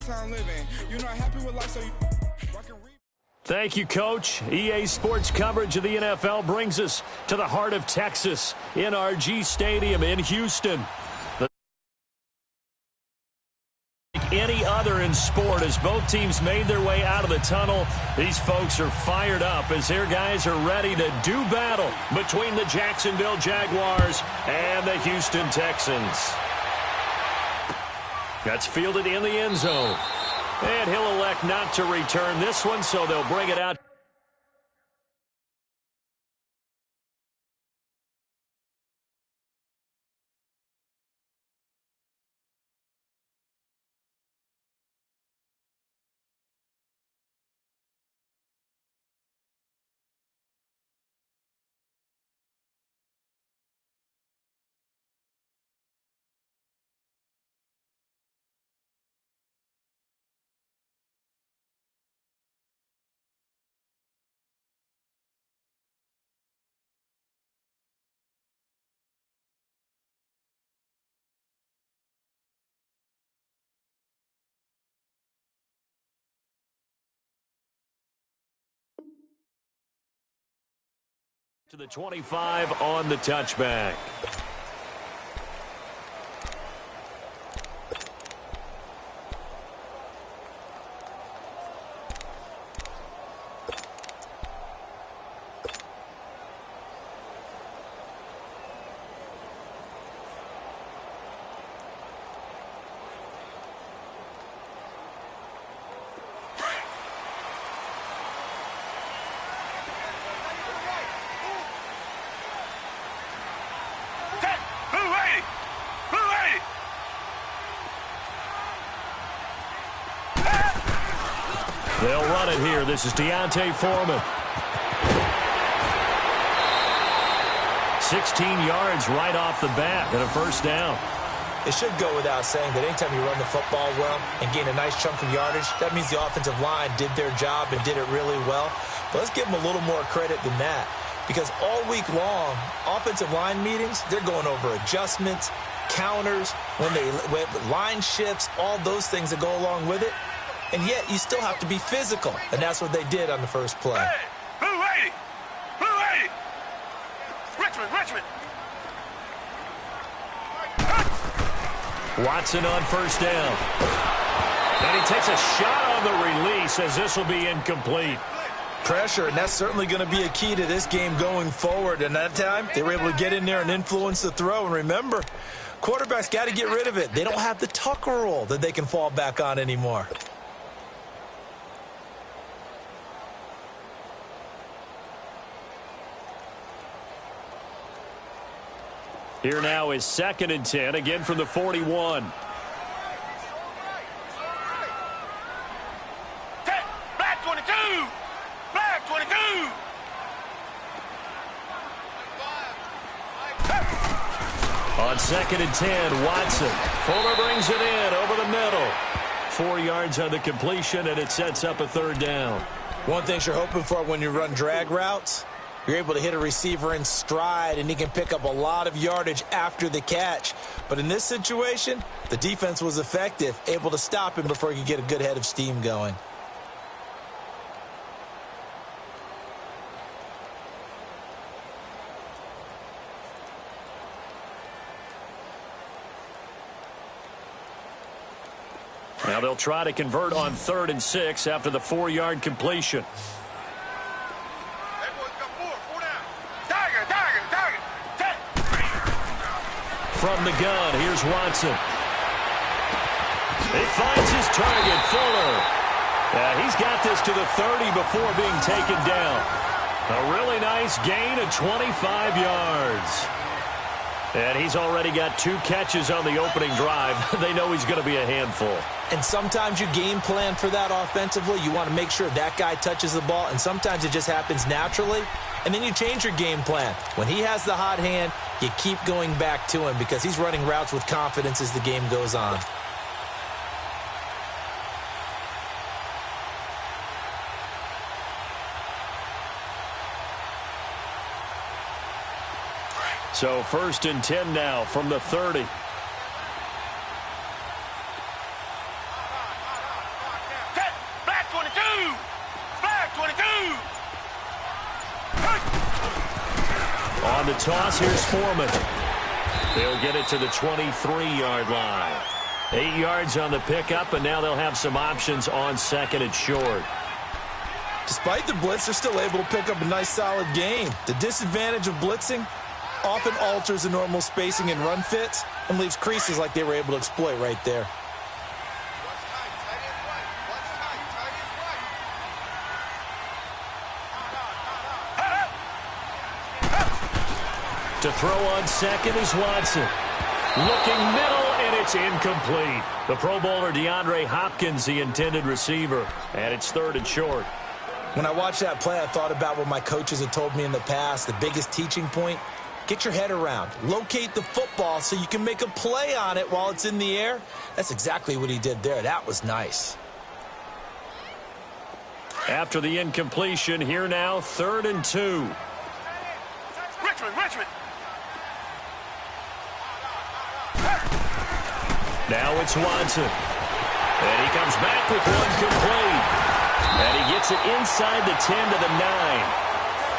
that's how I'm living. You're not happy with life, so you Thank you, Coach. EA Sports coverage of the NFL brings us to the heart of Texas, NRG Stadium in Houston. Any other in sport, as both teams made their way out of the tunnel, these folks are fired up as their guys are ready to do battle between the Jacksonville Jaguars and the Houston Texans. That's fielded in the end zone. And he'll elect not to return this one, so they'll bring it out. To the 25 on the touchback. They'll run it here. This is Deontay Foreman. 16 yards right off the bat and a first down. It should go without saying that anytime you run the football well and gain a nice chunk of yardage, that means the offensive line did their job and did it really well. But let's give them a little more credit than that, because all week long, offensive line meetings, they're going over adjustments, counters, when line shifts, all those things that go along with it. And yet, you still have to be physical. And that's what they did on the first play. Hey, who ready? Who ready? Richmond. Watson on first down. And he takes a shot on the release as this will be incomplete. Pressure, and that's certainly going to be a key to this game going forward. And that time, they were able to get in there and influence the throw. And remember, quarterbacks got to get rid of it. They don't have the Tucker rule that they can fall back on anymore. Here now is 2nd and 10, again from the 41. Black 22! Black 22! On 2nd and 10, Watson. Fuller brings it in over the middle. 4 yards on the completion, and it sets up a third down. One thing you're hoping for when you run drag routes, you're able to hit a receiver in stride, and he can pick up a lot of yardage after the catch. But in this situation, the defense was effective, able to stop him before he could get a good head of steam going. Now they'll try to convert on 3rd and 6 after the 4-yard completion. From the gun, here's Watson. He finds his target, Fuller. He's got this to the 30 before being taken down. A really nice gain of 25 yards. And he's already got 2 catches on the opening drive. They know he's going to be a handful. And sometimes you game plan for that offensively. You want to make sure that guy touches the ball, and sometimes it just happens naturally. And then you change your game plan. When he has the hot hand, you keep going back to him because he's running routes with confidence as the game goes on. So 1st and 10 now from the 30. the toss. Here's Foreman. They'll get it to the 23-yard line. 8 yards on the pickup, and now they'll have some options on second and short. Despite the blitz, they're still able to pick up a nice, solid gain. The disadvantage of blitzing often alters the normal spacing and run fits and leaves creases like they were able to exploit right there. To throw on second is Watson. Looking middle, and it's incomplete. The Pro Bowler DeAndre Hopkins, the intended receiver, and it's third and short. When I watched that play, I thought about what my coaches had told me in the past. The biggest teaching point, get your head around. Locate the football so you can make a play on it while it's in the air. That's exactly what he did there. That was nice. After the incompletion, here now, 3rd and 2. Richmond. Now it's Watson. And he comes back with one complete. And he gets it inside the 10 to the 9.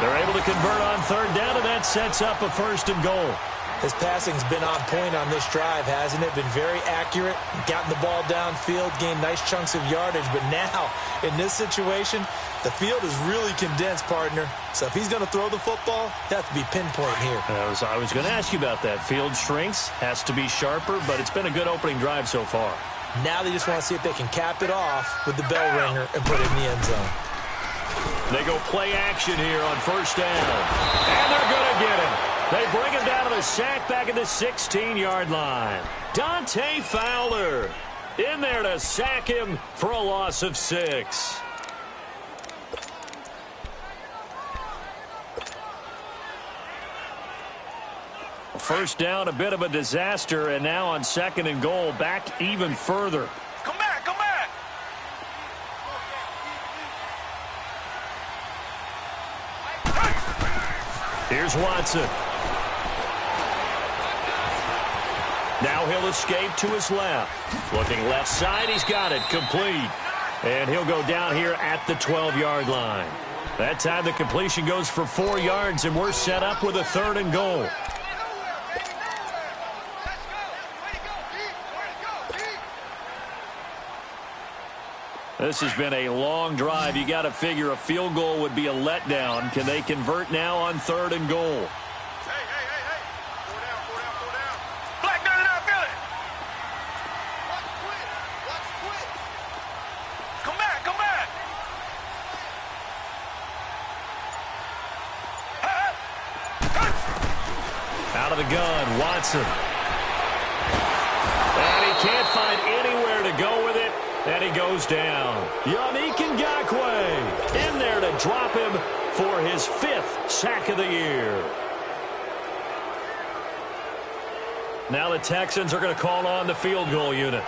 They're able to convert on 3rd down, and that sets up a 1st and goal. His passing's been on point on this drive, hasn't it? Been very accurate, gotten the ball downfield, gained nice chunks of yardage. But now, in this situation, the field is really condensed, partner. So if he's going to throw the football, he has to be pinpoint here. I was going to ask you about that. Field shrinks, has to be sharper, but it's been a good opening drive so far. Now they just want to see if they can cap it off with the bell ringer and put it in the end zone. They go play action here on 1st down. And they're going to get him. They bring him down to the sack back at the 16-yard line. Dante Fowler in there to sack him for a loss of 6. First down, a bit of a disaster, and now on 2nd and goal, back even further. Come back. Here's Watson. Now he'll escape to his left. Looking left side, he's got it, complete. And he'll go down here at the 12-yard line. That time the completion goes for 4 yards, and we're set up with a 3rd and goal. This has been a long drive. You got to figure a field goal would be a letdown. Can they convert now on 3rd and goal? Hey. Four down. Black got it out, Billy. Watch quit. Come back. Out of the gun, Watson. And he can't find anywhere to go with it. And he goes down. Yannick Ngakoue in there to drop him for his 5th sack of the year. Now the Texans are going to call on the field goal unit.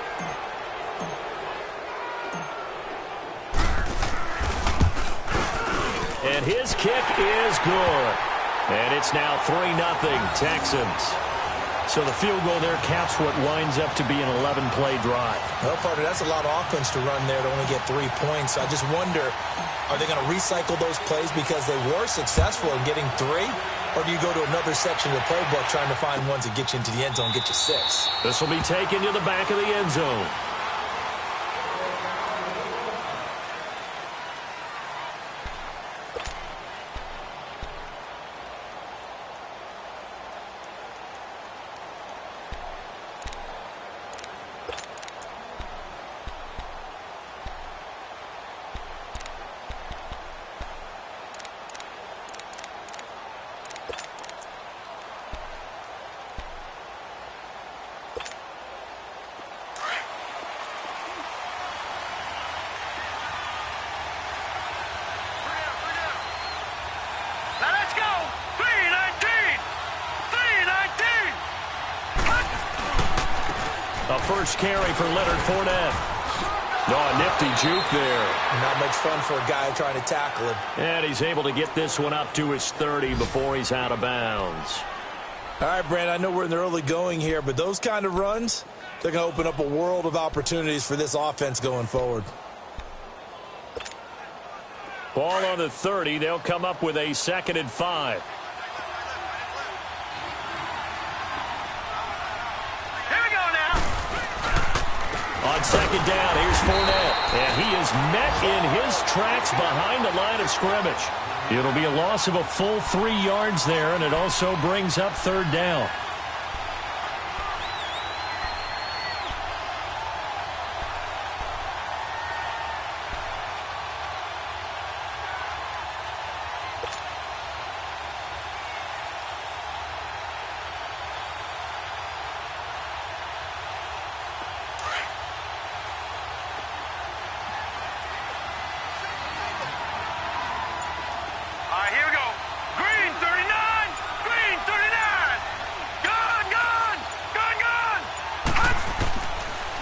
And his kick is good. And it's now 3-0 Texans. So the field goal there caps what winds up to be an 11-play drive. Well, partner, that's a lot of offense to run there to only get 3 points. I just wonder, are they going to recycle those plays because they were successful in getting 3? Or do you go to another section of the playbook trying to find ones that get you into the end zone, get you 6? This will be taken to the back of the end zone. First carry for Leonard Fournette. Oh, a nifty juke there. Not much fun for a guy trying to tackle him. And he's able to get this one up to his 30 before he's out of bounds. All right, Brandon, I know we're in the early going here, but those kind of runs, they're going to open up a world of opportunities for this offense going forward. Ball on the 30. They'll come up with a 2nd and 5. On second down, here's Fournette. And he is met in his tracks behind the line of scrimmage. It'll be a loss of a full 3 yards there, and it also brings up third down.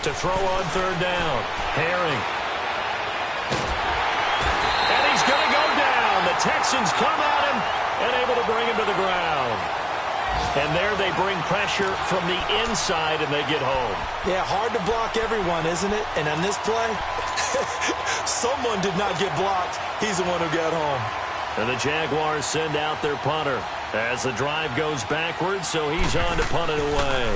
To throw on third down. Herring. And he's going to go down. The Texans come at him and able to bring him to the ground. And there they bring pressure from the inside and they get home. Yeah, hard to block everyone, isn't it? And on this play, someone did not get blocked. He's the one who got home. And the Jaguars send out their punter as the drive goes backwards, so he's on to punt it away.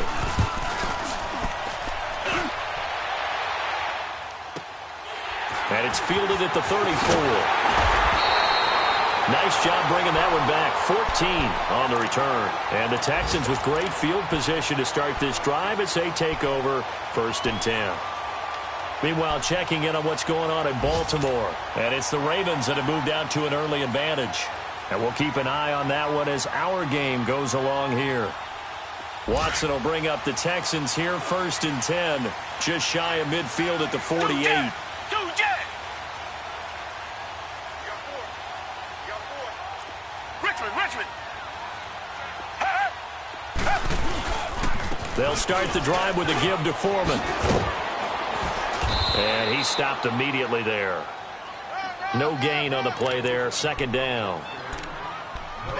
And it's fielded at the 34. Nice job bringing that one back. 14 on the return. And the Texans with great field position to start this drive as they take over 1st and 10. Meanwhile, checking in on what's going on in Baltimore. And it's the Ravens that have moved out to an early advantage. And we'll keep an eye on that one as our game goes along here. Watson will bring up the Texans here 1st and 10. Just shy of midfield at the 48. They'll start the drive with a give to Foreman. And he stopped immediately there. No gain on the play there. 2nd down.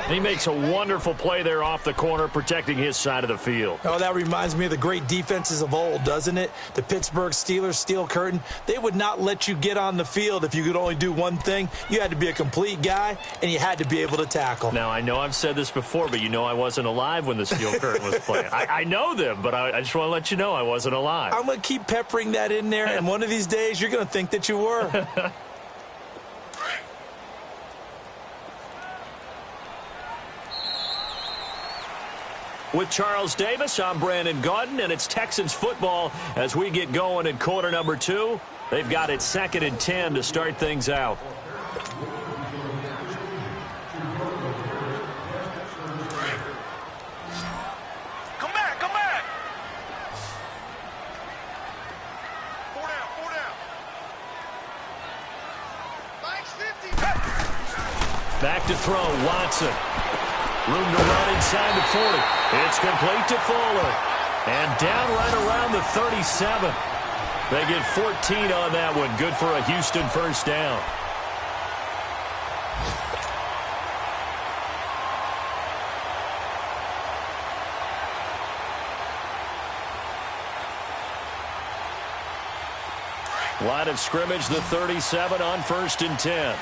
He makes a wonderful play there off the corner, protecting his side of the field. Oh, that reminds me of the great defenses of old, doesn't it? The Pittsburgh Steelers, Steel Curtain. They would not let you get on the field if you could only do one thing. You had to be a complete guy, and you had to be able to tackle. Now, I know I've said this before, but you know I wasn't alive when the Steel Curtain was playing. I know them, but I just want to let you know I wasn't alive. I'm going to keep peppering that in there, and one of these days you're going to think that you were. With Charles Davis, I'm Brandon Gaudin, and it's Texans football as we get going in quarter number 2. They've got it 2nd and 10 to start things out. Come back, come back. 4 down, 4 down. Thanks, 50. Back to throw, Watson. Room to run inside the 40. It's complete to Fuller. And down right around the 37. They get 14 on that one. Good for a Houston 1st down. Line of scrimmage, the 37 on 1st and 10.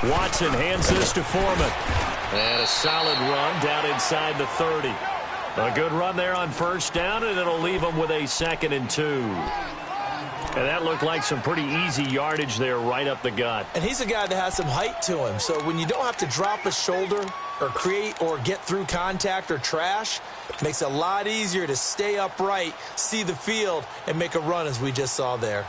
Watson hands this to Foreman. And a solid run down inside the 30. A good run there on 1st down, and it'll leave them with a 2nd and 2. And that looked like some pretty easy yardage there right up the gut. And he's a guy that has some height to him. So when you don't have to drop a shoulder or create or get through contact or trash, it makes it a lot easier to stay upright, see the field, and make a run as we just saw there.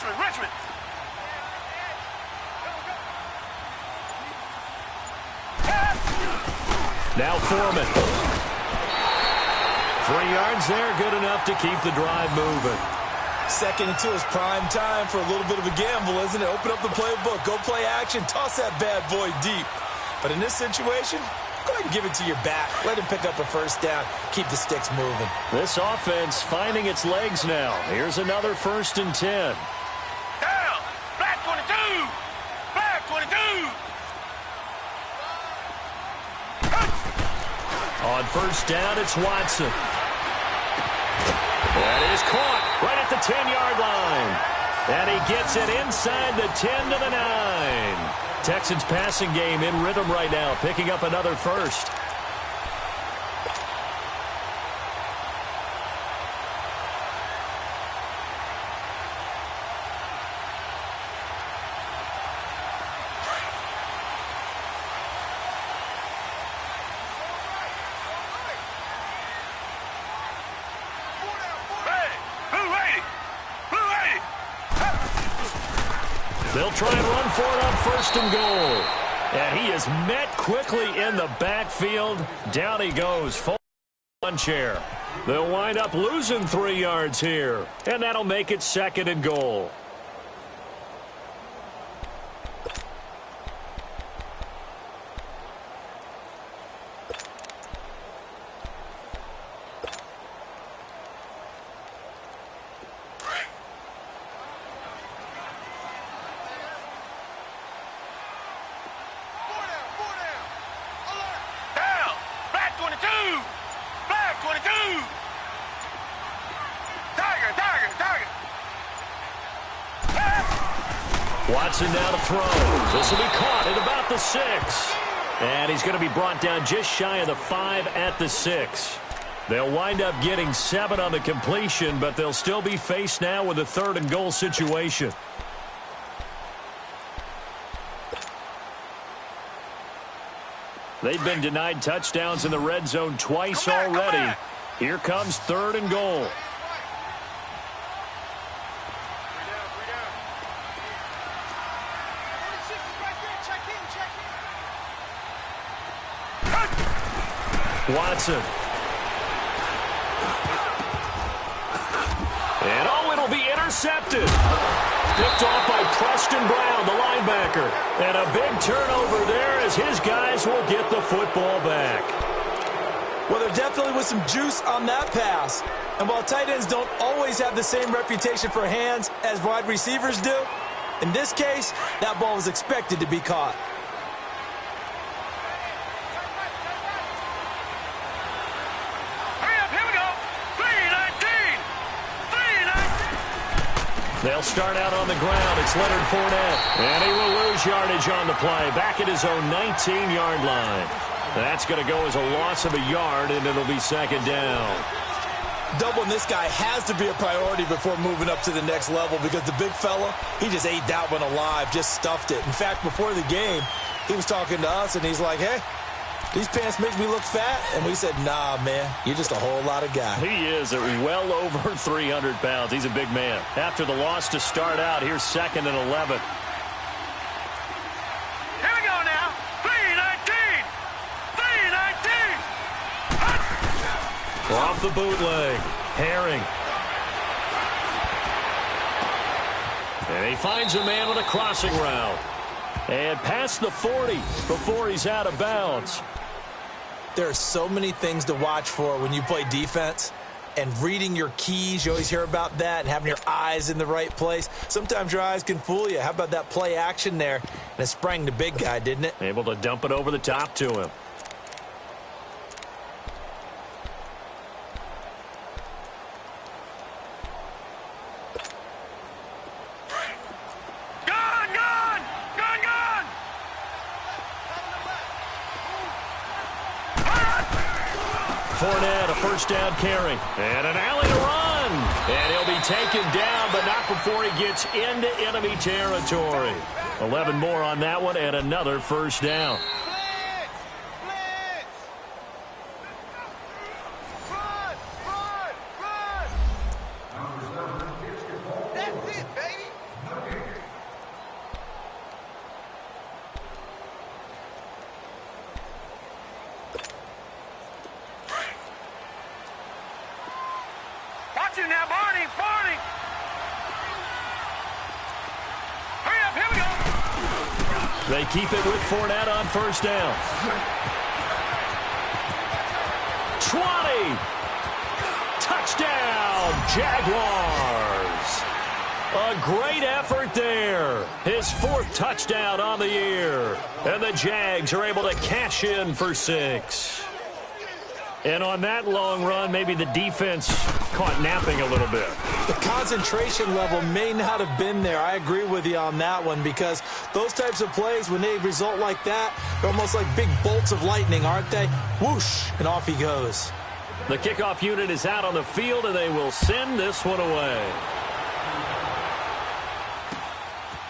Richmond. Now Foreman. 3 yards there, good enough to keep the drive moving. 2nd and 2 is prime time for a little bit of a gamble, isn't it? Open up the playbook, go play action, toss that bad boy deep. But in this situation, go ahead and give it to your back. Let him pick up a 1st down. Keep the sticks moving. This offense finding its legs now. Here's another 1st and 10. Down. Black 22. Black 22. On first down, it's Watson. That is caught right at the 10-yard line. And he gets it inside the 10 to the 9. Texans passing game in rhythm right now, picking up another first. They'll try and run for it on first and goal. And he is met quickly in the backfield. Down he goes. Full one chair. They'll wind up losing 3 yards here. And that'll make it second and goal. Watson now to throw. This will be caught at about the 6. And he's going to be brought down just shy of the 5 at the 6. They'll wind up getting 7 on the completion, but they'll still be faced now with a 3rd and goal situation. They've been denied touchdowns in the red zone twice already. Here comes 3rd and goal. Watson. And it'll be intercepted. Picked off by Preston Brown, the linebacker. And a big turnover there as his guys will get the football back. Well, there definitely was some juice on that pass. And while tight ends don't always have the same reputation for hands as wide receivers do, in this case, that ball was expected to be caught. They'll start out on the ground. It's Leonard Fournette. And he will lose yardage on the play. Back at his own 19-yard line. That's going to go as a loss of a yard, and it'll be second down. Doubling this guy has to be a priority before moving up to the next level because the big fella, he just ate that one alive, just stuffed it. In fact, before the game, he was talking to us, and he's like, hey, these pants make me look fat. And we said, nah, man, you're just a whole lot of guy. He is at well over 300 pounds. He's a big man. After the loss to start out, here's 2nd and 11. Here we go now. 3-19. 3-19. Off the bootleg. Herring. And he finds a man with a crossing route. And past the 40 before he's out of bounds. There are so many things to watch for when you play defense. And reading your keys, you always hear about that, and having your eyes in the right place. Sometimes your eyes can fool you. How about that play action there? And it sprang the big guy, didn't it? Able to dump it over the top to him. Fournette, a first down carry. And an alley to run. And he'll be taken down, but not before he gets into enemy territory. 11 more on that one, and another first down. That's it, baby. Watch it now, Barney. Hurry up, here we go. They keep it with Fournette on first down. 20. Touchdown, Jaguars. A great effort there. His 4th touchdown on the year. And the Jags are able to cash in for 6. And on that long run, maybe the defense caught napping a little bit. The concentration level may not have been there. I agree with you on that one, because those types of plays, when they result like that, they're almost like big bolts of lightning, aren't they? Whoosh, and off he goes. The kickoff unit is out on the field, and they will send this one away.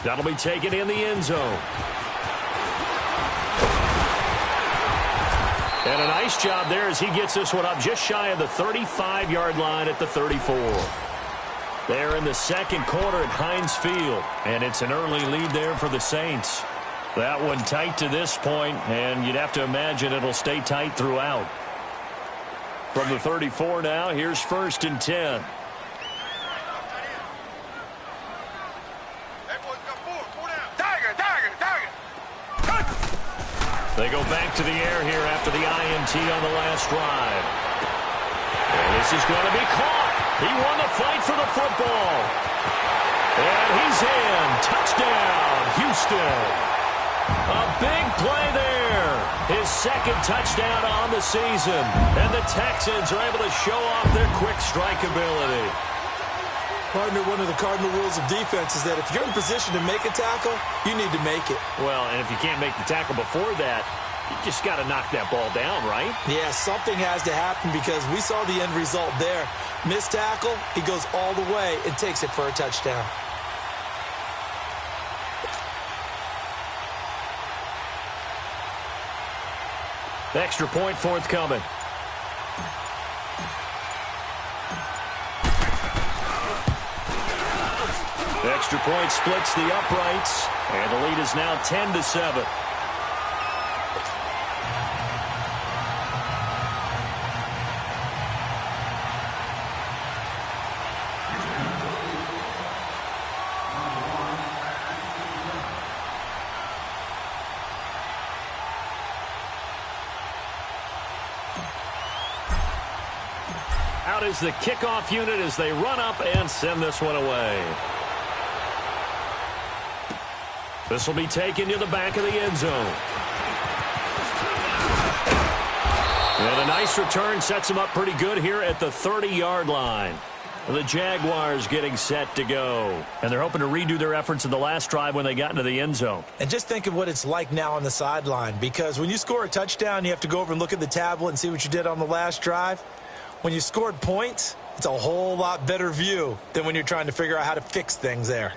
That'll be taken in the end zone. And a nice job there as he gets this one up just shy of the 35-yard line at the 34. They're in the second quarter at Heinz Field, and it's an early lead there for the Saints. That one tight to this point, and you'd have to imagine it'll stay tight throughout. From the 34 now, here's 1st and 10. They go back to the air here after the INT on the last drive. And this is going to be caught. He won the fight for the football. And he's in. Touchdown, Houston. A big play there. His second touchdown on the season. And the Texans are able to show off their quick strike ability. Partner, one of the cardinal rules of defense is that if you're in position to make a tackle, you need to make it. Well, and if you can't make the tackle before that, you just got to knock that ball down, right? Yeah, something has to happen, because we saw the end result there. Missed tackle, he goes all the way and takes it for a touchdown. Extra point forthcoming. The extra point splits the uprights, and the lead is now 10-7. Out is the kickoff unit as they run up and send this one away. This will be taken to the back of the end zone. And a nice return sets him up pretty good here at the 30-yard line. The Jaguars getting set to go. And they're hoping to redo their efforts in the last drive when they got into the end zone. And just think of what it's like now on the sideline, because when you score a touchdown, you have to go over and look at the tablet and see what you did on the last drive. When you scored points, it's a whole lot better view than when you're trying to figure out how to fix things there.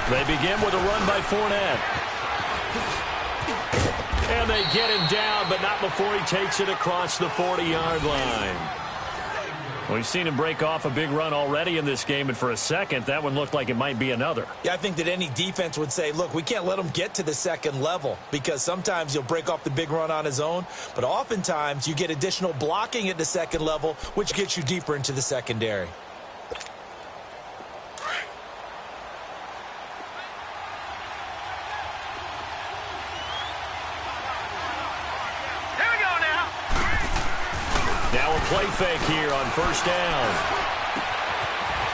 They begin with a run by Fournette. And they get him down, but not before he takes it across the 40-yard line. We've seen him break off a big run already in this game, and for a second, that one looked like it might be another. Yeah, I think that any defense would say, look, we can't let him get to the second level, because sometimes he'll break off the big run on his own, but oftentimes you get additional blocking at the second level, which gets you deeper into the secondary. Play fake here on first down.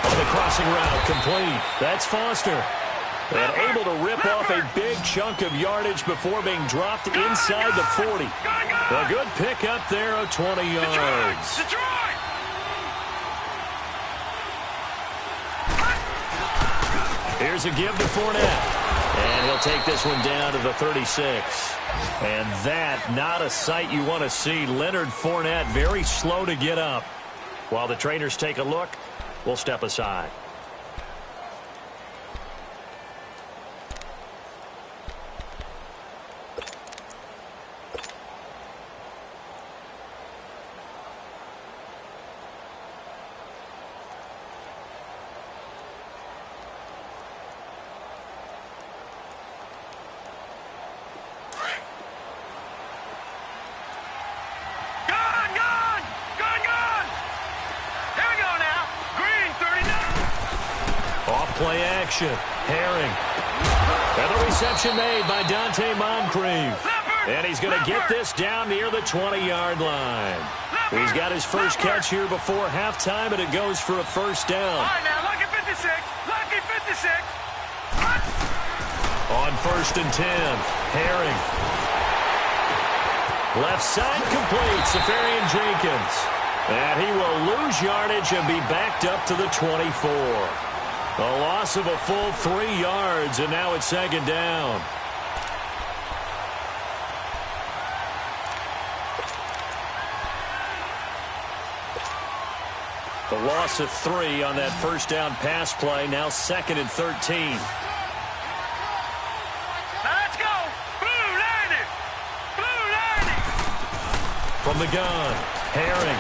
On the crossing route, complete. That's Foster. And able to rip off a big chunk of yardage before being dropped inside the 40. A good pickup there of 20 yards. Here's a give to Fournette. And he'll take this one down to the 36. And that, not a sight you want to see. Leonard Fournette very slow to get up. While the trainers take a look, we'll step aside. play action. Herring. And the reception made by Dante Moncrief. And he's going to get this down near the 20-yard line. He's got his first catch here before halftime, and it goes for a first down. All right, now, lucky 56. Lucky 56. On 1st and 10, Herring. Left side complete, Safarian Jenkins. And he will lose yardage and be backed up to the 24. A loss of a full 3 yards, and now it's 2nd down. The loss of 3 on that first down pass play, now 2nd and 13. Now let's go. Blue 90. Blue 90. From the gun, Herring.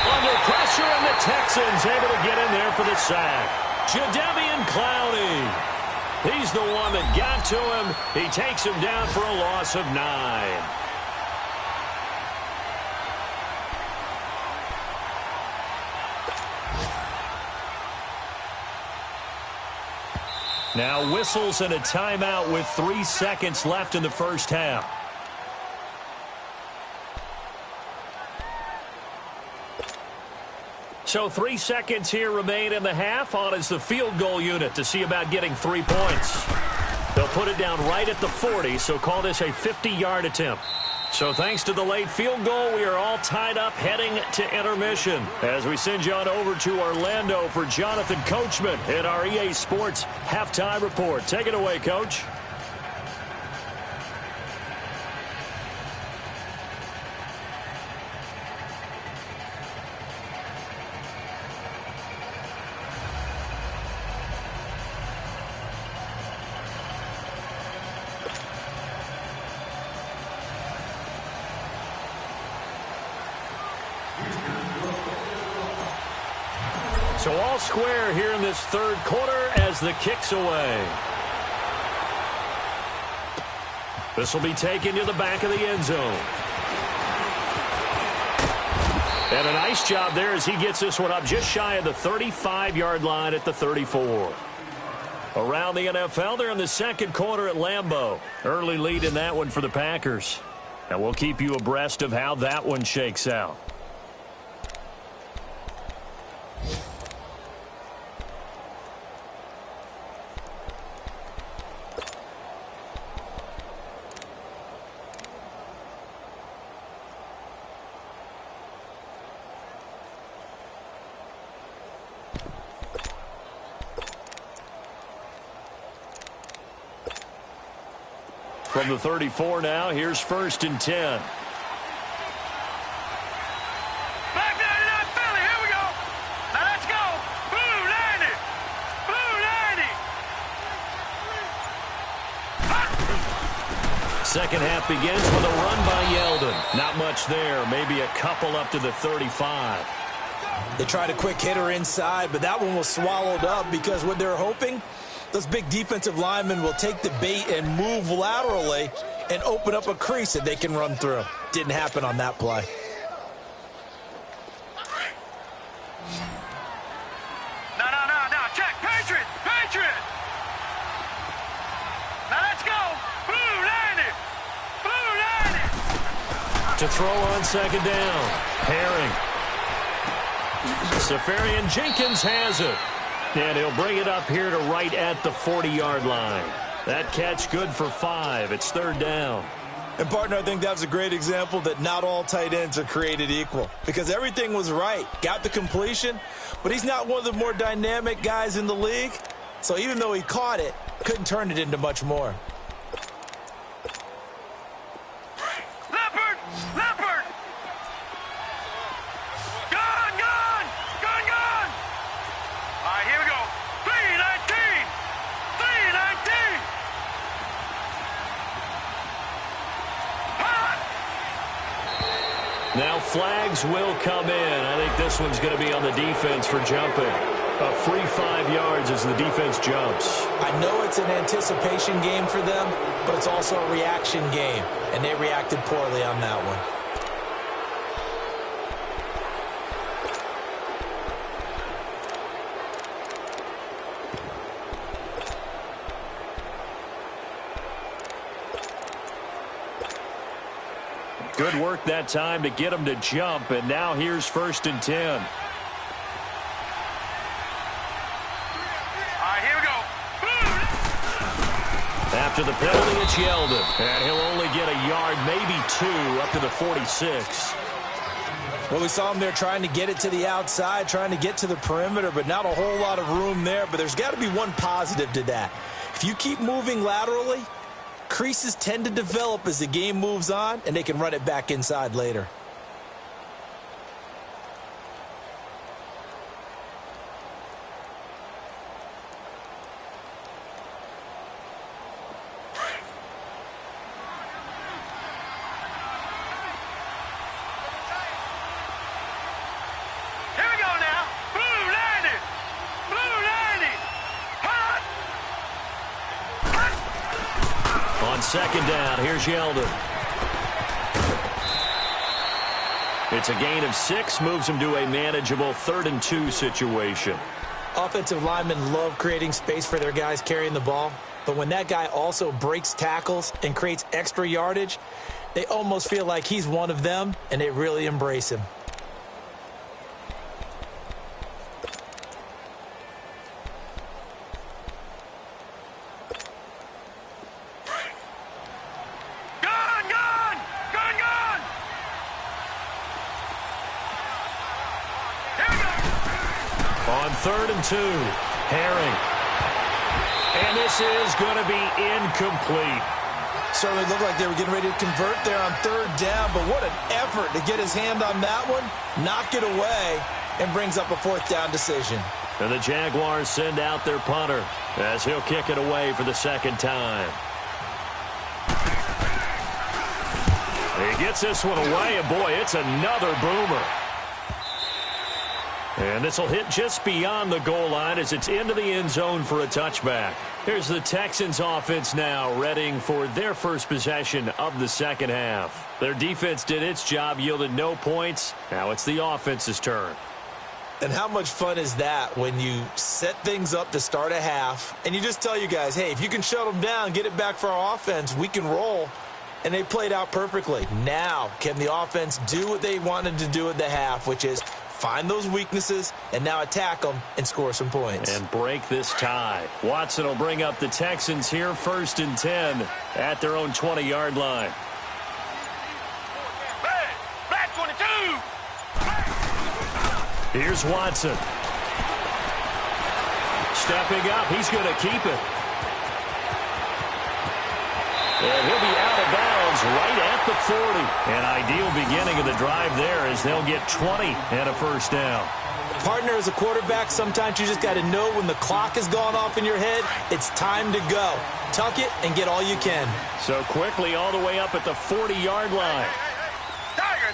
Under pressure, and the Texans able to get in there for the sack. Jadeveon Clowney. He's the one that got to him. He takes him down for a loss of 9. Now whistles and a timeout with 3 seconds left in the first half. So 3 seconds here remain in the half. On is the field goal unit to see about getting 3 points. They'll put it down right at the 40, so call this a 50-yard attempt. So thanks to the late field goal, we are all tied up heading to intermission. As we send you on over to Orlando for Jonathan Coachman in our EA Sports Halftime Report. Take it away, Coach. So all square here in this third quarter as the kick's away. This will be taken to the back of the end zone. And a nice job there as he gets this one up just shy of the 35-yard line at the 34. Around the NFL, they're in the second quarter at Lambeau. Early lead in that one for the Packers. And we'll keep you abreast of how that one shakes out. From the 34 now, here's 1st and 10. Back 99 Philly, here we go. Now let's go. Blue 90. Blue 90. Second half begins with a run by Yeldon. Not much there, maybe a couple up to the 35. They tried a quick hitter inside, but that one was swallowed up because what they're hoping, those big defensive linemen will take the bait and move laterally and open up a crease that they can run through. Didn't happen on that play. No, check. Patriot. Now let's go. Blue 90. Blue 90. To throw on second down, Herring. Safarian Jenkins has it. And he'll bring it up here to right at the 40-yard line. That catch good for 5. It's 3rd down. And, partner, I think that was a great example that not all tight ends are created equal because everything was right. Got the completion, but he's not one of the more dynamic guys in the league. So even though he caught it, couldn't turn it into much more. Leopard. Gone. All right, here we go. 319. Now flags will come in. I think this one's going to be on the defense for jumping. A free 5 yards as the defense jumps. I know it's an anticipation game for them, but it's also a reaction game, and they reacted poorly on that one. Good work that time to get him to jump, and now here's 1st and 10. All right, here we go. After the penalty, it's Yeldon, and he'll only get a yard, maybe 2, up to the 46. Well, we saw him there trying to get it to the outside, trying to get to the perimeter, but not a whole lot of room there. But there's got to be one positive to that. If you keep moving laterally, creases tend to develop as the game moves on, and they can run it back inside later. Second down, here's Yeldon. It's a gain of 6, moves him to a manageable 3rd and 2 situation. Offensive linemen love creating space for their guys carrying the ball, but when that guy also breaks tackles and creates extra yardage, they almost feel like he's one of them, and they really embrace him. On 3rd and 2, Herring. And this is going to be incomplete. Certainly looked like they were getting ready to convert there on 3rd down, but what an effort to get his hand on that one, knock it away, and brings up a 4th down decision. And the Jaguars send out their punter as he'll kick it away for the 2nd time. He gets this one away, and boy, it's another boomer. And this will hit just beyond the goal line as it's into the end zone for a touchback. Here's the Texans offense now, readying for their first possession of the 2nd half. Their defense did its job, yielded no points. Now it's the offense's turn. And how much fun is that when you set things up to start a half, and you just tell you guys, hey, if you can shut them down, get it back for our offense, we can roll. And they played out perfectly. Now, can the offense do what they wanted to do at the half, which is find those weaknesses and now attack them and score some points. And break this tie. Watson will bring up the Texans here 1st and 10 at their own 20-yard line. Black 22. Here's Watson. Stepping up, he's going to keep it. And he'll be out of bounds right at the 40. An ideal beginning of the drive there as they'll get 20 and a 1st down. Partner, as a quarterback, sometimes you just got to know when the clock has gone off in your head, it's time to go. Tuck it and get all you can. So quickly all the way up at the 40-yard line. Tiger.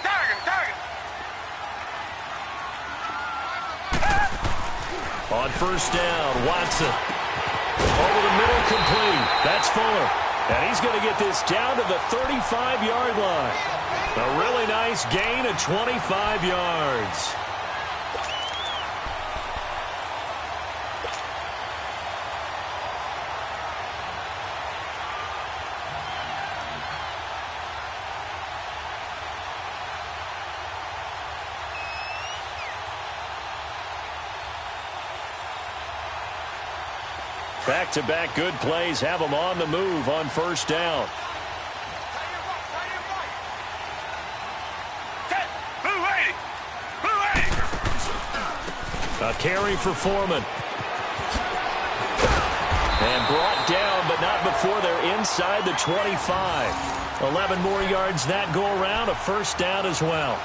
On 1st down, Watson. Over the middle, complete. That's Fuller. And he's going to get this down to the 35-yard line. A really nice gain of 25 yards. Back-to-back good plays have them on the move on 1st down. A carry for Foreman. And brought down, but not before they're inside the 25. 11 more yards that go around, a 1st down as well.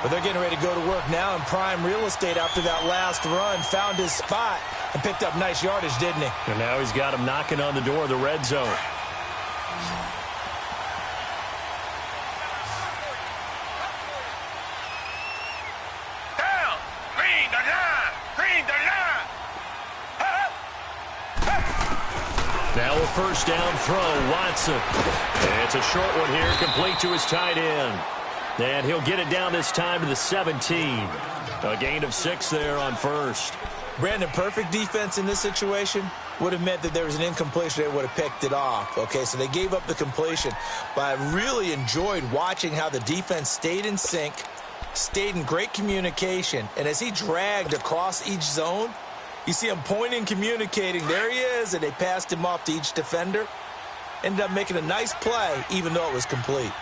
But they're getting ready to go to work now in prime real estate after that last run. Found his spot and picked up nice yardage, didn't he? And now he's got him knocking on the door of the red zone. Down. Green the line. Now a 1st down throw, Watson. And it's a short one here, complete to his tight end. And he'll get it down this time to the 17. A gain of 6 there on 1st. Brandon, perfect defense in this situation. would have meant that there was an incompletion. They would have picked it off. Okay, so they gave up the completion. But I really enjoyed watching how the defense stayed in sync, stayed in great communication. And as he dragged across each zone, you see him pointing, communicating. There he is, and they passed him off to each defender. Ended up making a nice play, even though it was complete.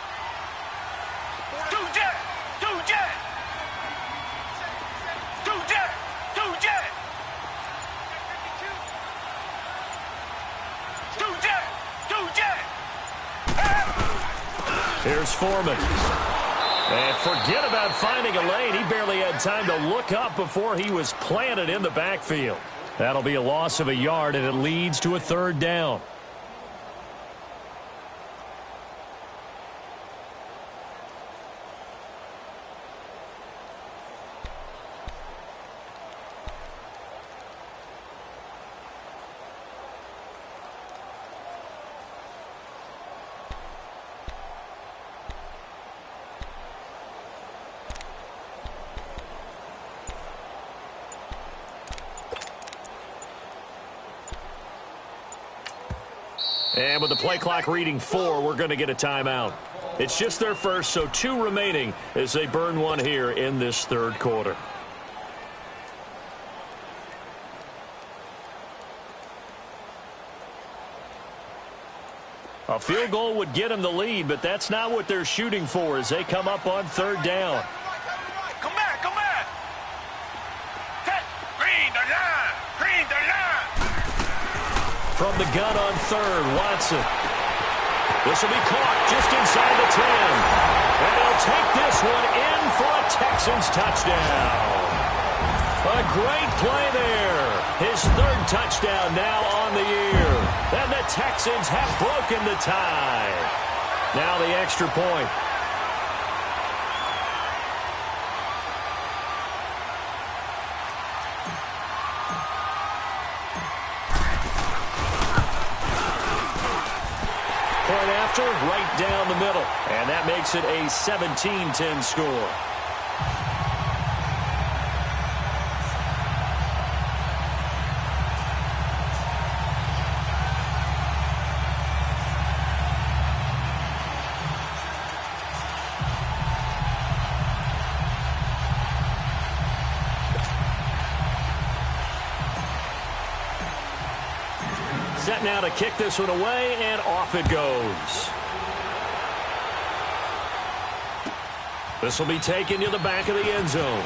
Here's Foreman. And forget about finding a lane. He barely had time to look up before he was planted in the backfield. That'll be a loss of a yard, and it leads to a third down. And with the play clock reading 4, we're going to get a timeout. It's just their first, so 2 remaining as they burn one here in this third quarter. A field goal would get them the lead, but that's not what they're shooting for as they come up on third down. Come back, come back. Green the line, green the line. From the gun on third, Watson. This will be caught just inside the 10. And he'll take this one in for a Texans touchdown. A great play there. His third touchdown now on the year. And the Texans have broken the tie. Now the extra point. Point after, right down the middle. And that makes it a 17-10 score. Set now to kick this one away, and off it goes. This will be taken to the back of the end zone.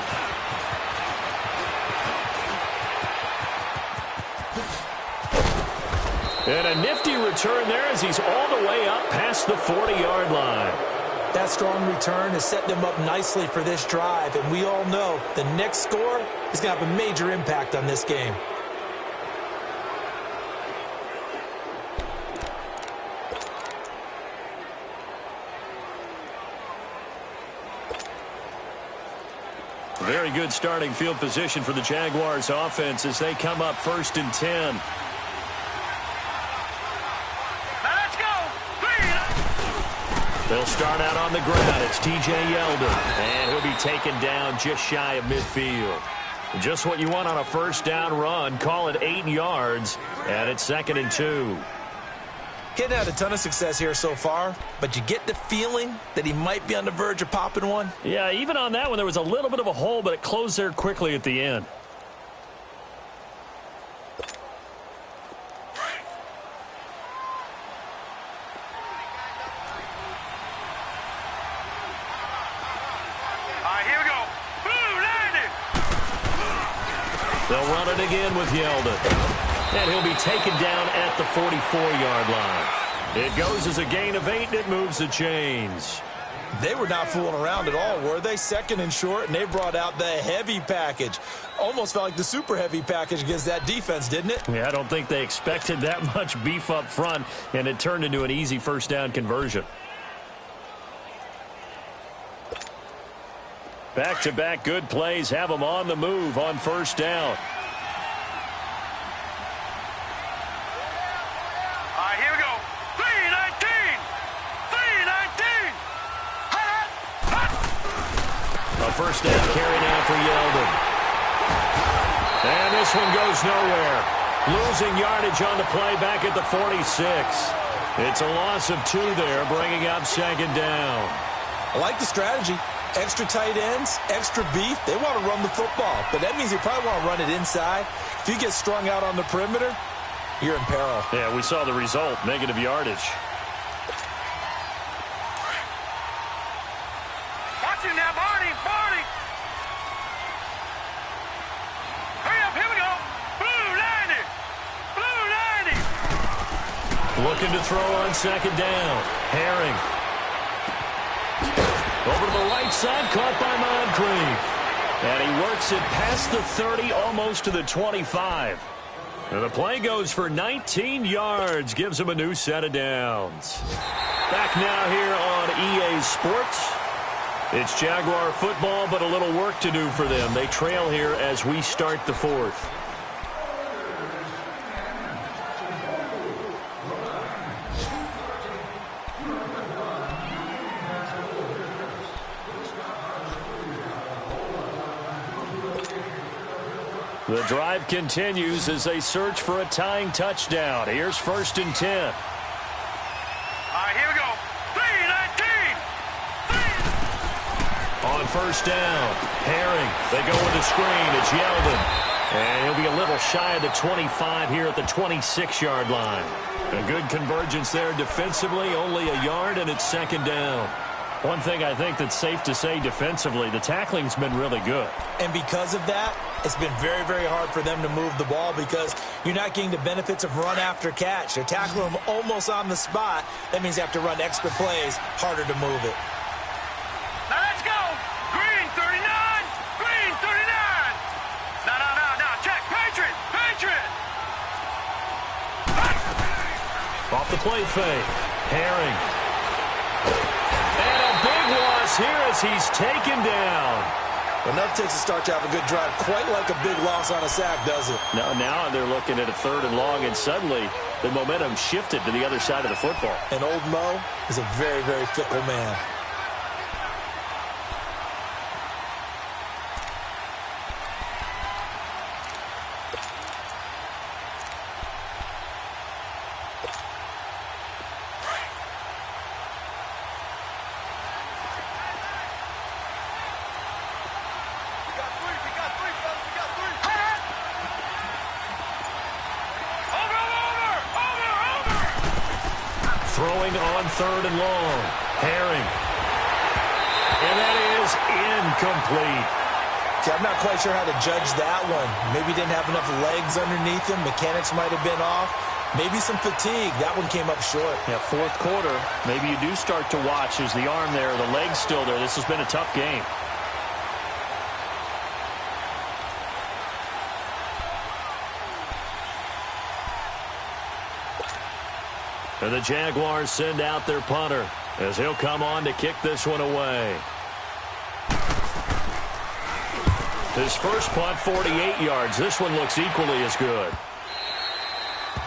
And a nifty return there as he's all the way up past the 40-yard line. That strong return has set them up nicely for this drive, and we all know the next score is going to have a major impact on this game. Very good starting field position for the Jaguars offense as they come up 1st and 10. Now let's go. They'll start out on the ground. It's T.J. Yeldon, and he'll be taken down just shy of midfield. Just what you want on a first down run. Call it 8 yards, and it's 2nd and 2. Hadn't had a ton of success here so far, but you get the feeling that he might be on the verge of popping one. Yeah, even on that one, there was a little bit of a hole, but it closed there quickly at the end. All right, here we go. Boom, landed. They'll run it again with Yeldon. And he'll be taken down at the 44-yard line. It goes as a gain of 8, and it moves the chains. They were not fooling around at all, were they? 2nd and short, and they brought out the heavy package. Almost felt like the super heavy package against that defense, didn't it? Yeah, I don't think they expected that much beef up front, and it turned into an easy first down conversion. Back-to-back good plays have them on the move on first down. All right, here we go. 319. 319. A first down carry now for Yeldon. And this one goes nowhere. Losing yardage on the play back at the 46. It's a loss of 2 there, bringing up second down. I like the strategy. Extra tight ends, extra beef. They want to run the football, but that means they probably want to run it inside. If you get strung out on the perimeter, you're in peril. Yeah, we saw the result, negative yardage. Watch him now, Barney. Hurry up, here we go. Blue 90. Looking to throw on second down. Herring. Over to the right side, caught by Moncrief. And he works it past the 30, almost to the 25. And the play goes for 19 yards, gives him a new set of downs. Back now here on EA Sports. It's Jaguar football, but a little work to do for them. They trail here as we start the fourth. The drive continues as they search for a tying touchdown. Here's 1st and 10. All right, here we go. 3-19. On 1st down, Herring. They go with the screen. It's Yeldon. And he'll be a little shy of the 25 here at the 26-yard line. A good convergence there defensively, only a yard, and it's 2nd down. One thing I think that's safe to say defensively, the tackling's been really good. And because of that, it's been very, very hard for them to move the ball because you're not getting the benefits of run after catch. They're tackling them almost on the spot. That means they have to run extra plays, harder to move it. Now let's go. Green 39. Green 39. Now. Check. Patriot. Off the play fake. Herring. And a big loss here as he's taken down. Enough takes a start to have a good drive, quite like a big loss on a sack, does it? Now they're looking at a 3rd and long, and suddenly the momentum shifted to the other side of the football. And old Mo is a very, very fickle man. Throwing on 3rd and long. Herring. And that is incomplete. See, I'm not quite sure how to judge that one. Maybe didn't have enough legs underneath him. Mechanics might have been off. Maybe some fatigue. That one came up short. Yeah, 4th quarter. Maybe you do start to watch as the arm there, the leg's still there. This has been a tough game. And the Jaguars send out their punter as he'll come on to kick this one away. His first punt, 48 yards. This one looks equally as good.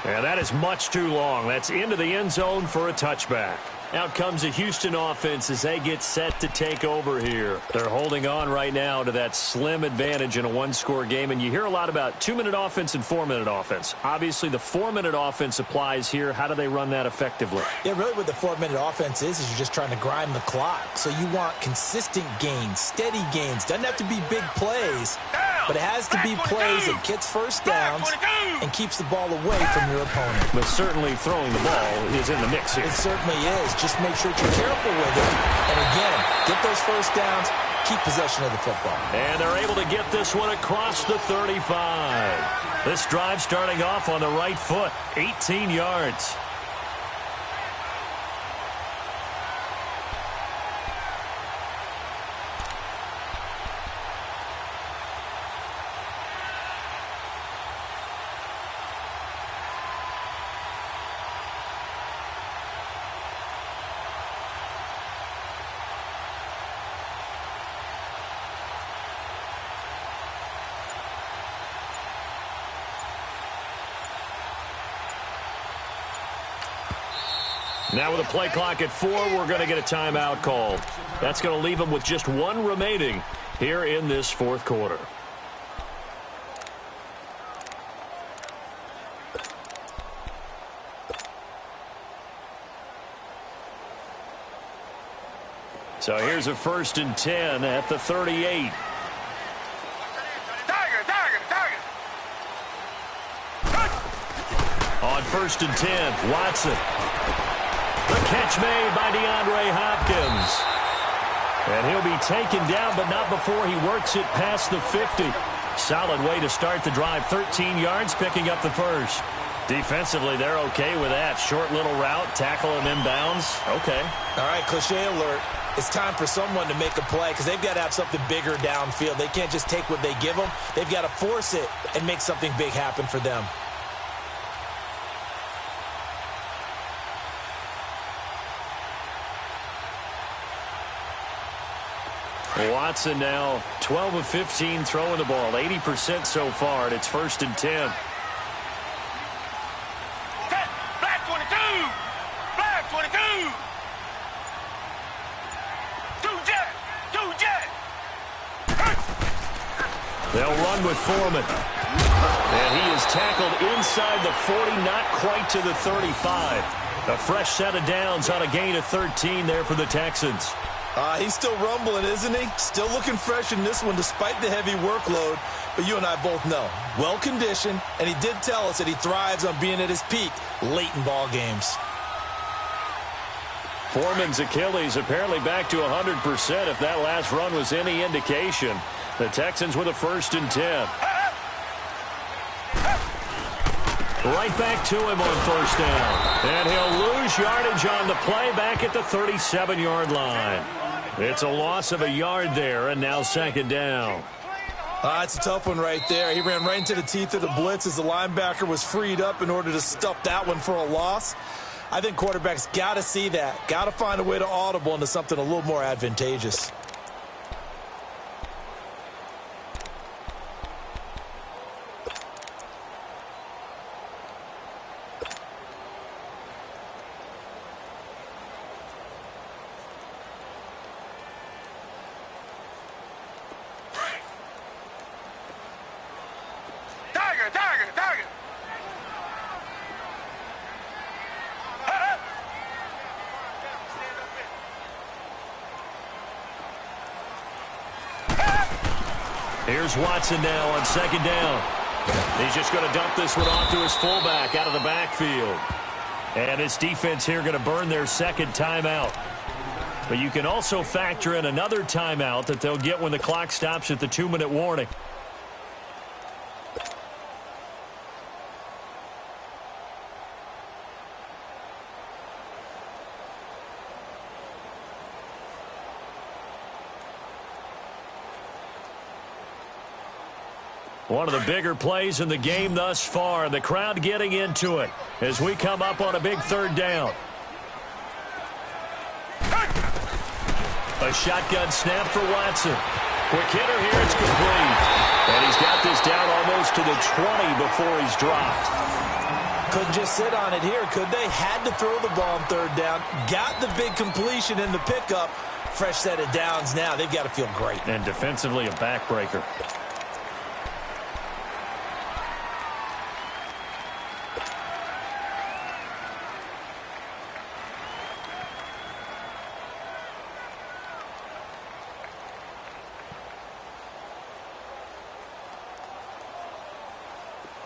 And that is much too long. That's into the end zone for a touchback. Out comes the Houston offense as they get set to take over here. They're holding on right now to that slim advantage in a one-score game. And you hear a lot about 2-minute offense and 4-minute offense. Obviously, the 4-minute offense applies here. How do they run that effectively? Yeah, really what the 4-minute offense is you're just trying to grind the clock. So you want consistent gains, steady gains. Doesn't have to be big plays, but it has to be plays that gets first downs and keeps the ball away from your opponent. But certainly throwing the ball is in the mix here. It certainly is. Just make sure you're careful with it. And again, get those first downs, keep possession of the football. And they're able to get this one across the 35. This drive starting off on the right foot, 18 yards. Now with a play clock at 4, we're going to get a timeout called. That's going to leave them with just one remaining here in this fourth quarter. So here's a 1st and 10 at the 38. On 1st and 10, Watson. The catch made by DeAndre Hopkins. And he'll be taken down, but not before he works it past the 50. Solid way to start the drive. 13 yards, picking up the first. Defensively, they're okay with that. Short little route, tackle him inbounds. Okay. All right, cliche alert. It's time for someone to make a play because they've got to have something bigger downfield. They can't just take what they give them. They've got to force it and make something big happen for them. Watson now 12 of 15 throwing the ball, 80% so far, and it's 1st and 10. Black 22! Black 22! Two jet! They'll run with Foreman. And he is tackled inside the 40, not quite to the 35. A fresh set of downs on a gain of 13 there for the Texans. He's still rumbling, isn't he? Still looking fresh in this one despite the heavy workload. But you and I both know, well-conditioned, and he did tell us that he thrives on being at his peak late in ball games. Foreman's Achilles apparently back to 100% if that last run was any indication. The Texans with a 1st and 10. Right back to him on 1st down. And he'll lose yardage on the play back at the 37-yard line. It's a loss of a yard there, and now 2nd down. It's a tough one right there. He ran right into the teeth of the blitz as the linebacker was freed up in order to stuff that one for a loss. I think quarterbacks got to see that. Got to find a way to audible into something a little more advantageous. Target! Here's Watson now on 2nd down. He's just going to dump this one off to his fullback out of the backfield. And his defense here going to burn their 2nd timeout. But you can also factor in another timeout that they'll get when the clock stops at the 2-minute warning. One of the bigger plays in the game thus far. The crowd getting into it as we come up on a big 3rd down. A shotgun snap for Watson. Quick hitter here, it's complete. And he's got this down almost to the 20 before he's dropped. Couldn't just sit on it here, could they? Had to throw the ball on 3rd down. Got the big completion in the pickup. Fresh set of downs now. They've got to feel great. And defensively, a backbreaker.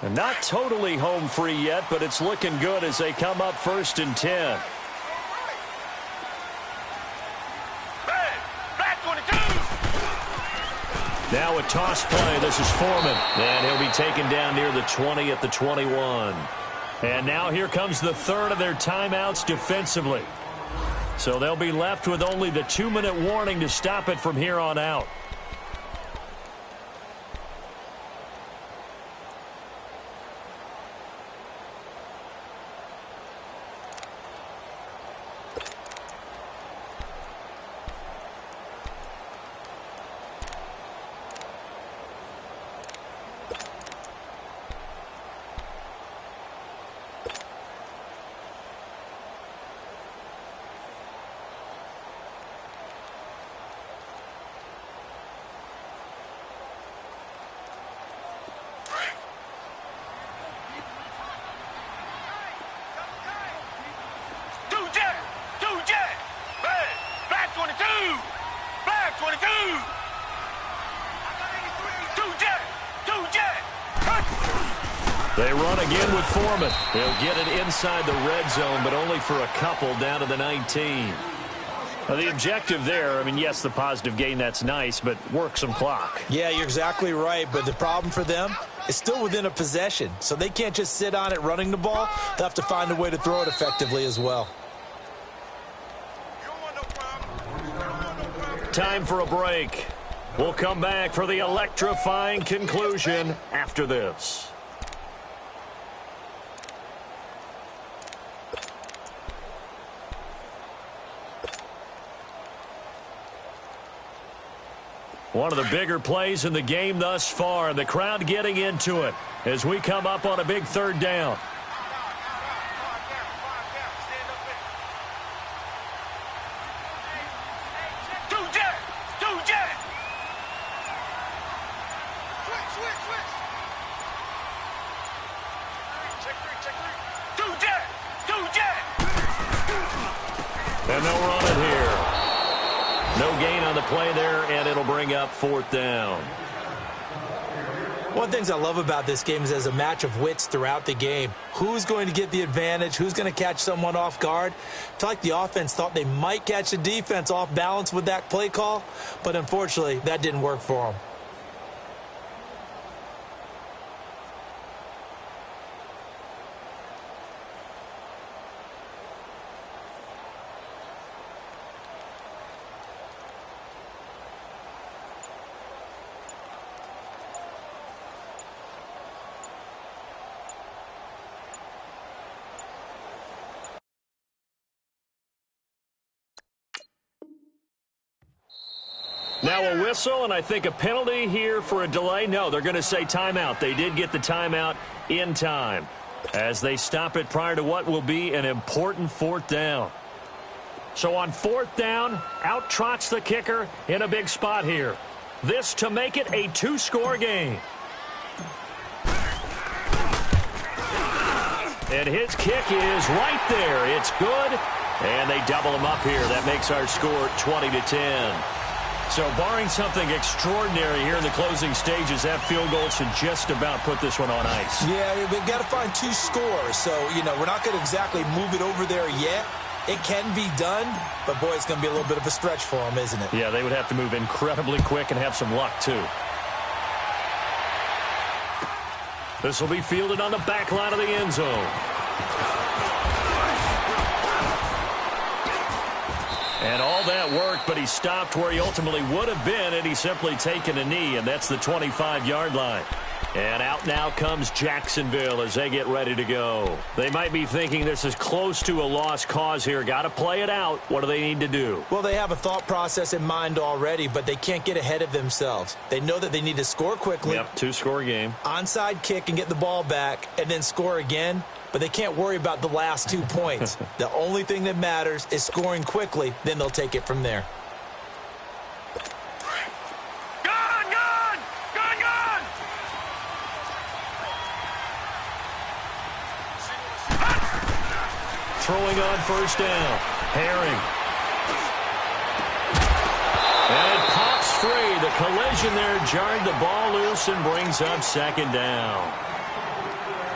And not totally home free yet, but it's looking good as they come up 1st and 10. Black 22! Now a toss play. This is Foreman. And he'll be taken down near the 20 at the 21. And now here comes the 3rd of their timeouts defensively. So they'll be left with only the 2-minute warning to stop it from here on out. They run again with Foreman. They'll get it inside the red zone, but only for a couple down to the 19. Now, the objective there, I mean, yes, the positive gain, that's nice, but work some clock. Yeah, you're exactly right, but the problem for them is still within a possession, so they can't just sit on it running the ball. They'll have to find a way to throw it effectively as well. Time for a break. We'll come back for the electrifying conclusion after this. One of the bigger plays in the game thus far. The crowd getting into it as we come up on a big third down. And they'll run it here. No gain on the play there, and it'll bring up fourth down. One of the things I love about this game is there's a match of wits throughout the game. Who's going to get the advantage? Who's going to catch someone off guard? I feel like the offense thought they might catch the defense off balance with that play call, but unfortunately, that didn't work for them. Now a whistle, and I think a penalty here for a delay. No, they're going to say timeout. They did get the timeout in time as they stop it prior to what will be an important fourth down. So on fourth down, out trots the kicker in a big spot here. This to make it a two-score game. And his kick is right there. It's good, and they double him up here. That makes our score 20-10. So barring something extraordinary here in the closing stages, that field goal should just about put this one on ice. Yeah, we've got to find two scores. So, you know, we're not going to exactly move it over there yet. It can be done, but, boy, it's going to be a little bit of a stretch for them, isn't it? Yeah, they would have to move incredibly quick and have some luck, too. This will be fielded on the back line of the end zone. And all that worked, but he stopped where he ultimately would have been, and he's simply taken a knee, and that's the 25-yard line. And out now comes Jacksonville as they get ready to go. They might be thinking this is close to a lost cause here. Got to play it out. What do they need to do? Well, they have a thought process in mind already, but they can't get ahead of themselves. They know that they need to score quickly. Yep, two-score game. Onside kick and get the ball back, and then score again. But they can't worry about the last 2 points. The only thing that matters is scoring quickly. Then they'll take it from there. Gone! Throwing on first down. Herring. And it pops free. The collision there jarred the ball loose and brings up second down.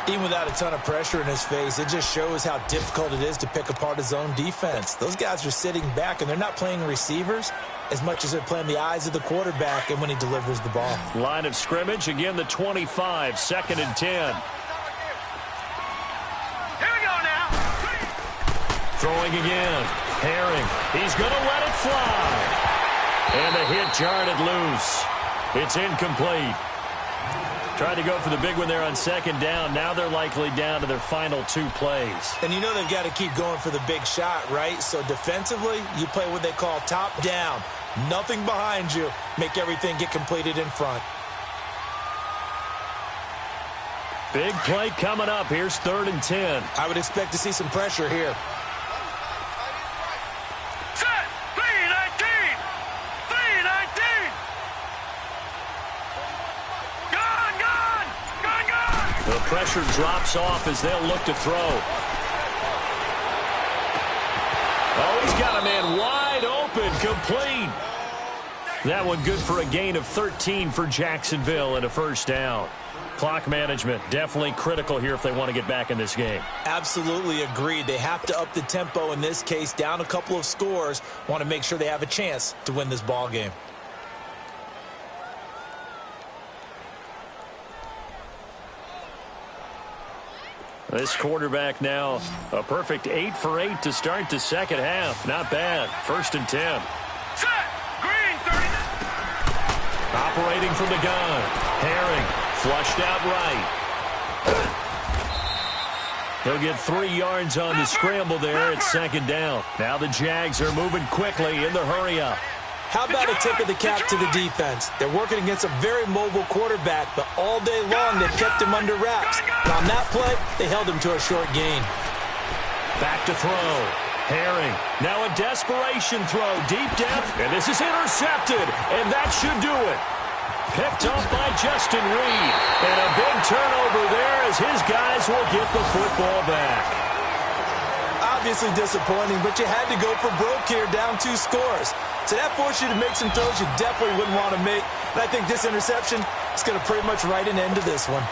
Even without a ton of pressure in his face, it just shows how difficult it is to pick apart his own defense. Those guys are sitting back, and they're not playing receivers as much as they're playing the eyes of the quarterback and when he delivers the ball. Line of scrimmage, again the 25, 2nd and 10. Here we go now. Throwing again. Herring. He's going to let it fly. And the hit jarred it loose. It's incomplete. Tried to go for the big one there on second down. Now they're likely down to their final 2 plays. And you know they've got to keep going for the big shot, right? So defensively, you play what they call top down. Nothing behind you. Make everything get completed in front. Big play coming up. Here's 3rd and 10. I would expect to see some pressure here. Set. 3-19. Gone. The pressure drops off as they'll look to throw. Oh, he's got a man wide open, complete. That one good for a gain of 13 for Jacksonville and a first down. Clock management, definitely critical here if they want to get back in this game. Absolutely agreed. They have to up the tempo in this case, down a couple of scores. Want to make sure they have a chance to win this ball game. This quarterback now a perfect 8 for 8 to start the second half. Not bad. 1st and 10. Set. Green 30. Operating from the gun. Herring flushed out right. He'll get 3 yards on the scramble there at 2nd down. Now the Jags are moving quickly in the hurry-up. How about a tip of the cap to the defense? They're working against a very mobile quarterback, but all day long they kept him under wraps. And on that play, they held him to a short gain. Back to throw. Herring. Now a desperation throw. Deep depth. And this is intercepted. And that should do it. Picked up by Justin Reed. And a big turnover there as his guys will get the football back. Obviously disappointing, but you had to go for broke here, down 2 scores. So that forced you to make some throws you definitely wouldn't want to make. And I think this interception is going to pretty much write an end to this one.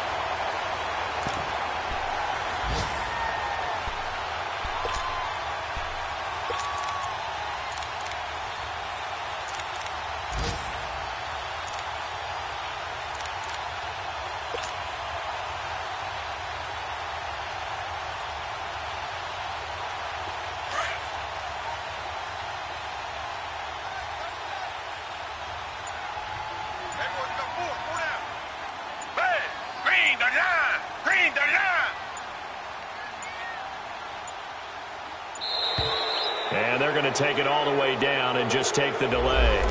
And they're going to take it all the way down and just take the delay.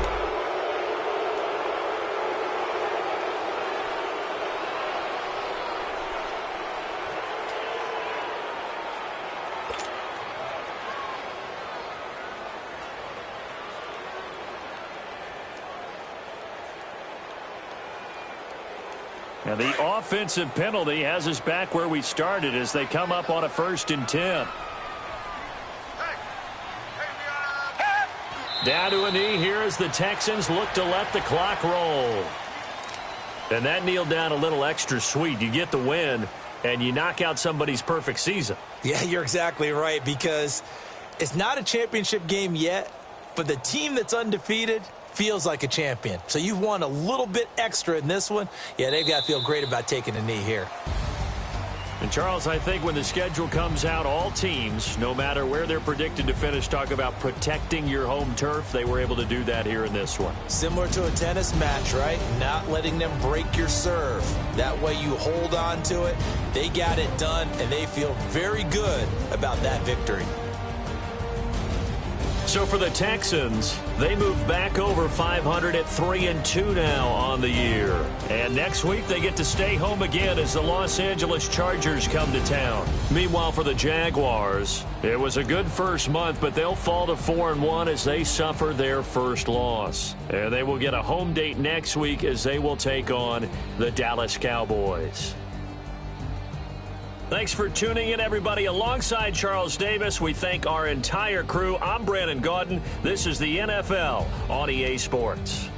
And the offensive penalty has us back where we started as they come up on a 1st and 10. Down to a knee here as the Texans look to let the clock roll. And that kneeled down a little extra sweet. You get the win, and you knock out somebody's perfect season. Yeah, you're exactly right, because it's not a championship game yet, but the team that's undefeated feels like a champion. So you've won a little bit extra in this one. Yeah, they've got to feel great about taking a knee here. And, Charles, I think when the schedule comes out, all teams, no matter where they're predicted to finish, talk about protecting your home turf. They were able to do that here in this one. Similar to a tennis match, right? Not letting them break your serve. That way you hold on to it. They got it done, and they feel very good about that victory. So for the Texans, they move back over 500 at 3-2 now on the year. And next week they get to stay home again as the Los Angeles Chargers come to town. Meanwhile for the Jaguars, it was a good first month, but they'll fall to 4-1 as they suffer their first loss. And they will get a home date next week as they will take on the Dallas Cowboys. Thanks for tuning in, everybody. Alongside Charles Davis, we thank our entire crew. I'm Brandon Gaudin. This is the NFL on EA Sports.